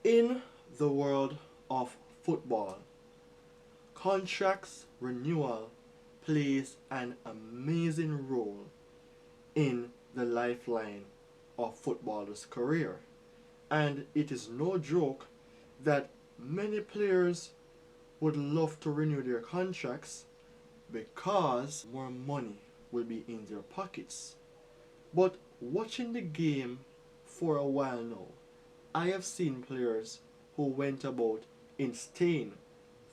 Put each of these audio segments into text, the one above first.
In the world of football, contracts renewal plays an amazing role in the lifeline of footballers' career. And it is no joke that many players would love to renew their contracts because more money will be in their pockets. But watching the game for a while now, I have seen players who went about in staying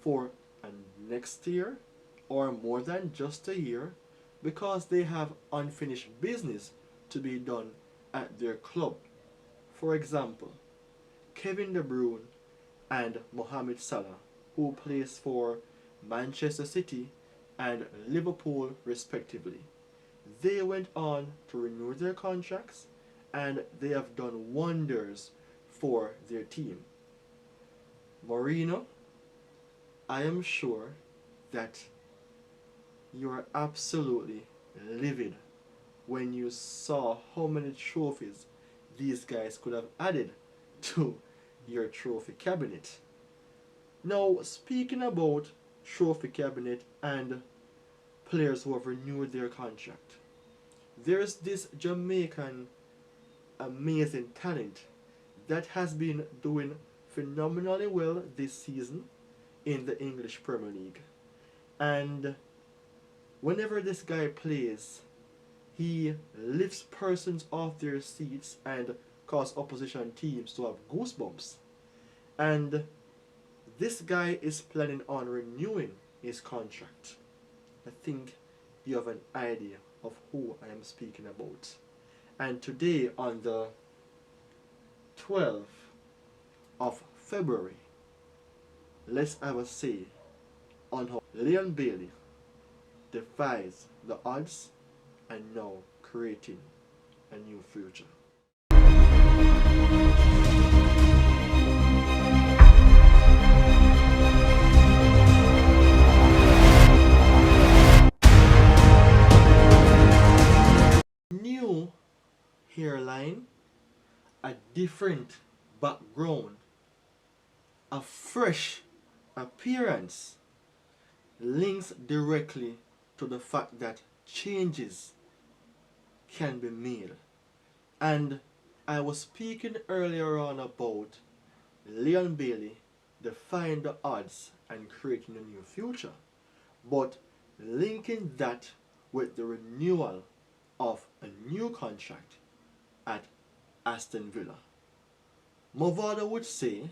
for a next year or more than just a year because they have unfinished business to be done at their club. For example, Kevin De Bruyne and Mohamed Salah, who plays for Manchester City and Liverpool respectively. They went on to renew their contracts and they have done wonders for their team. Mourinho, I am sure that you are absolutely livid when you saw how many trophies these guys could have added to your trophy cabinet. Now, speaking about trophy cabinet and players who have renewed their contract, there's this Jamaican amazing talent that has been doing phenomenally well this season in the English Premier League. And whenever this guy plays, he lifts persons off their seats and cause opposition teams to have goosebumps. And this guy is planning on renewing his contract. I think you have an idea of who I am speaking about. And today, on the 12th of February, let's have a say on how Leon Bailey defies the odds and now creating a new future. New hairline, a different background, a fresh appearance links directly to the fact that changes can be made. And I was speaking earlier on about Leon Bailey defying the odds and creating a new future, but linking that with the renewal of a new contract at Aston Villa. Movada would say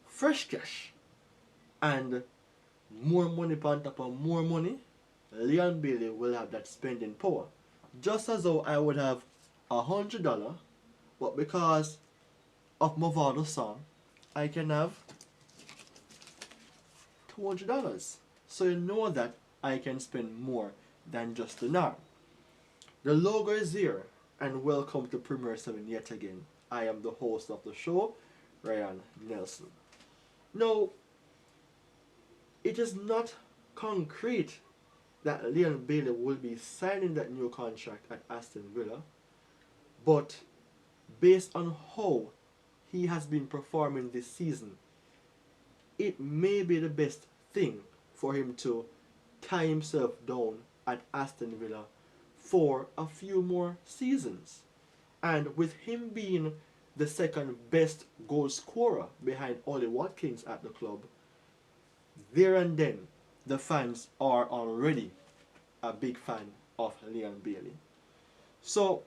fresh cash and more money on top of more money. Leon Bailey will have that spending power. Just as though I would have $100, but because of Movada's song, I can have $200. So you know that I can spend more than just an hour. The logo is here, and welcome to Premier 7 yet again. I am the host of the show, Ryan Nelson. Now, it is not concrete that Leon Bailey will be signing that new contract at Aston Villa, but based on how he has been performing this season, it may be the best thing for him to tie himself down at Aston Villa for a few more seasons. And with him being the second best goal scorer behind Ollie Watkins at the club, there and then the fans are already a big fan of Leon Bailey. So,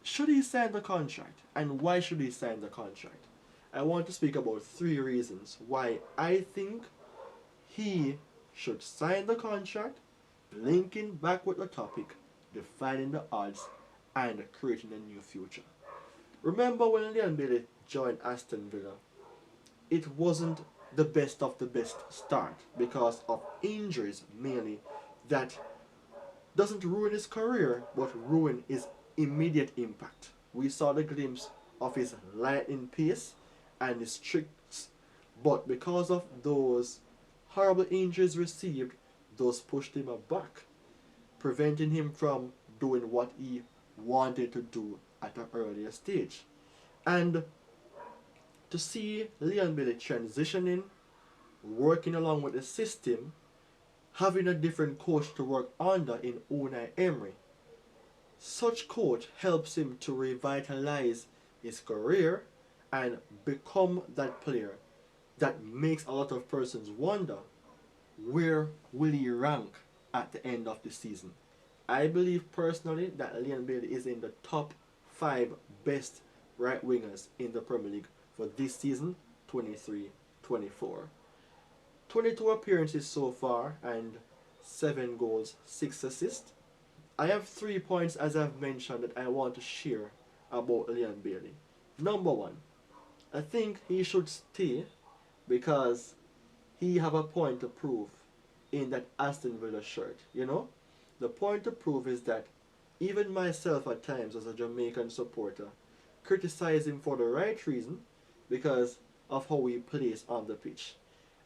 should he sign the contract, and why should he sign the contract? I want to speak about 3 reasons why I think he should sign the contract, linking back with the topic, defining the odds, and creating a new future. Remember when Leon Bailey joined Aston Villa, it wasn't the best of the best start because of injuries mainly that doesn't ruin his career but ruin his immediate impact. We saw the glimpse of his lightning pace and his tricks, but because of those horrible injuries received, those pushed him back, preventing him from doing what he wanted to do at an earlier stage. And To see Leon Bailey transitioning, working along with the system, having a different coach to work under in Unai Emery. Such coach helps him to revitalize his career and become that player that makes a lot of persons wonder where will he rank at the end of the season. I believe personally that Leon Bailey is in the top 5 best right wingers in the Premier League for this season 23-24. 22 appearances so far and 7 goals, 6 assists. I have 3 points, as I've mentioned, that I want to share about Leon Bailey. Number 1, I think he should stay because he have a point to prove in that Aston Villa shirt. You know, the point to prove is that even myself at times as a Jamaican supporter criticize him for the right reason because of how he plays on the pitch.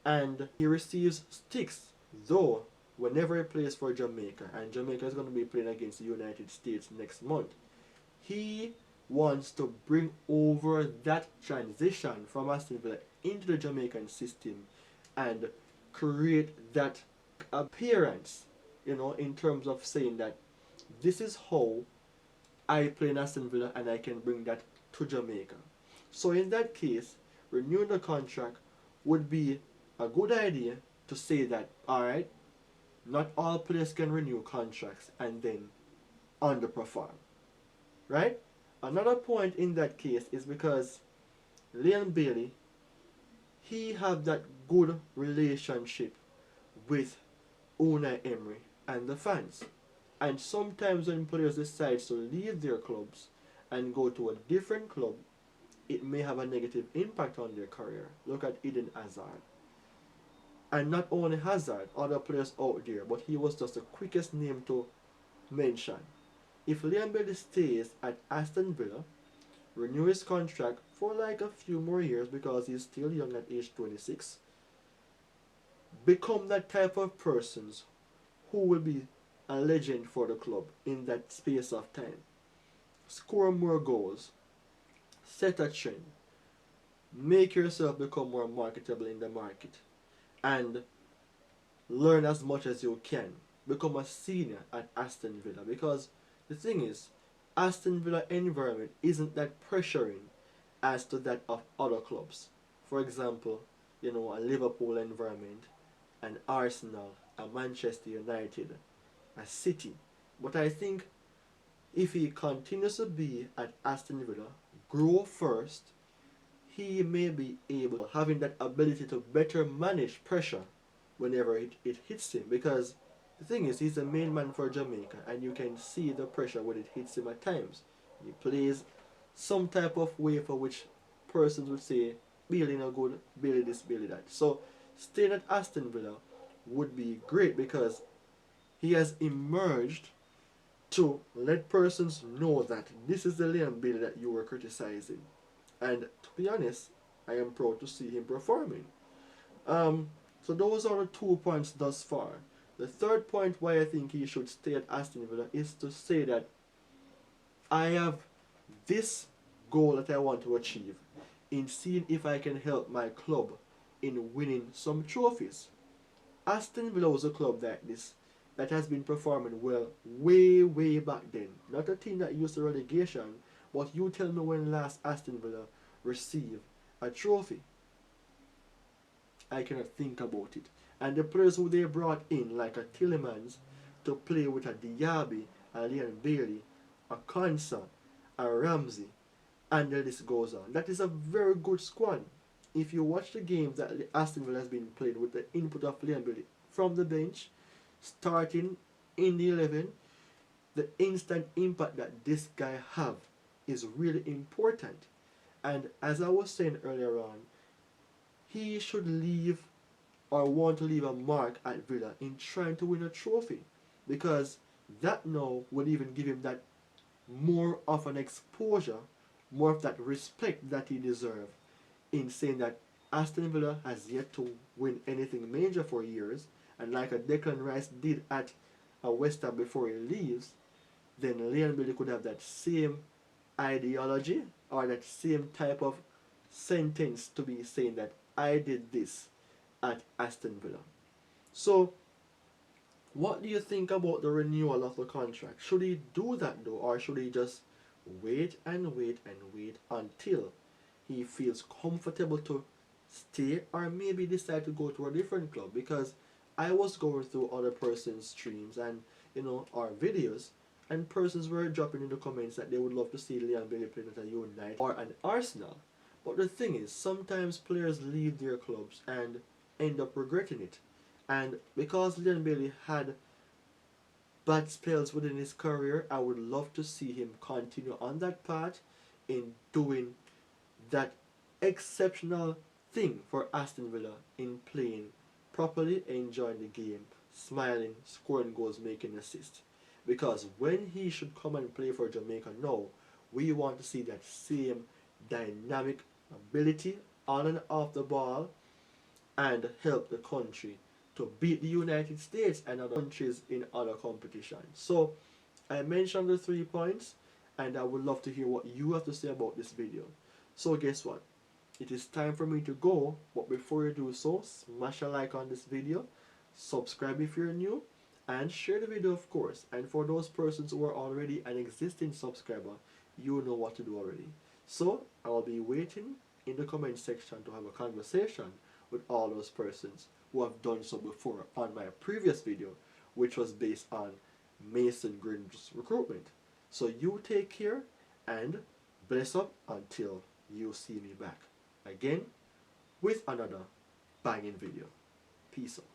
And he receives sticks, though, whenever he plays for Jamaica, and Jamaica is going to be playing against the United States next month. He wants to bring over that transition from Aston Villa into the Jamaican system and create that appearance, you know, in terms of saying that this is how I play in Aston Villa and I can bring that to Jamaica. So in that case, renewing the contract would be a good idea to say that, alright, not all players can renew contracts and then underperform. Right? Another point in that case is because Leon Bailey, he have that good relationship with Unai Emery and the fans. And sometimes when players decide to leave their clubs and go to a different club, it may have a negative impact on their career. Look at Eden Hazard. And not only Hazard, other players out there, but he was just the quickest name to mention. If Leon Bailey stays at Aston Villa, renew his contract for like a few more years because he's still young at age 26, become that type of persons who will be a legend for the club in that space of time. Score more goals, set a trend, make yourself become more marketable in the market, and learn as much as you can. Become a senior at Aston Villa because the thing is, Aston Villa environment isn't that pressuring as to that of other clubs. For example, you know, a Liverpool environment, an Arsenal, a Manchester United, a City. But I think if he continues to be at Aston Villa, grow first, he may be able, having that ability to better manage pressure whenever it hits him. Because the thing is, he's the main man for Jamaica, and you can see the pressure when it hits him at times. He plays some type of way for which persons would say, Bailey no good, Bailey this, Bailey that. So staying at Aston Villa would be great because he has emerged to let persons know that this is the Leon Bailey that you were criticizing. And to be honest, I am proud to see him performing. So those are the 2 points thus far. The third point why I think he should stay at Aston Villa is to say that I have this goal that I want to achieve in seeing if I can help my club in winning some trophies. Aston Villa was a club like this that has been performing well way back then. Not a team that used to relegation, but you tell me when last Aston Villa received a trophy. I cannot think about it. And the players who they brought in, like a Tillemans, to play with a Diaby, a Leon Bailey, a Konsa, a Ramsey, and the list goes on. That is a very good squad. If you watch the games that Aston Villa has been played with the input of Leon Bailey from the bench, starting in the 11, the instant impact that this guy have is really important. And as I was saying earlier on, he should leave or want to leave a mark at Villa in trying to win a trophy, because that now will even give him that more of an exposure, more of that respect that he deserves in saying that Aston Villa has yet to win anything major for years, and like a Declan Rice did at a West Ham before he leaves, then Leon Bailey could have that same ideology or that same type of sentence to be saying that I did this at Aston Villa. So, what do you think about the renewal of the contract? Should he do that though, or should he just wait and wait and wait until he feels comfortable to stay, or maybe decide to go to a different club? Because I was going through other person's streams and our videos, and persons were dropping in the comments that they would love to see Leon Bailey playing at a United or an Arsenal. But the thing is, sometimes players leave their clubs and end up regretting it. And because Leon Bailey had bad spells within his career, I would love to see him continue on that path in doing that exceptional thing for Aston Villa in playing properly, enjoying the game, smiling, scoring goals, making assists. Because when he should come and play for Jamaica now, we want to see that same dynamic ability on and off the ball and help the country to beat the United States and other countries in other competitions. So I mentioned the 3 points, and I would love to hear what you have to say about this video. So guess what? It is time for me to go, but before you do so, smash a like on this video, subscribe if you're new, and share the video, of course. And for those persons who are already an existing subscriber, you know what to do already. So I'll be waiting in the comment section to have a conversation with all those persons who have done so before on my previous video, which was based on Mason Greenwood's recruitment. So you take care and bless up until you see me back again with another banging video. Peace out.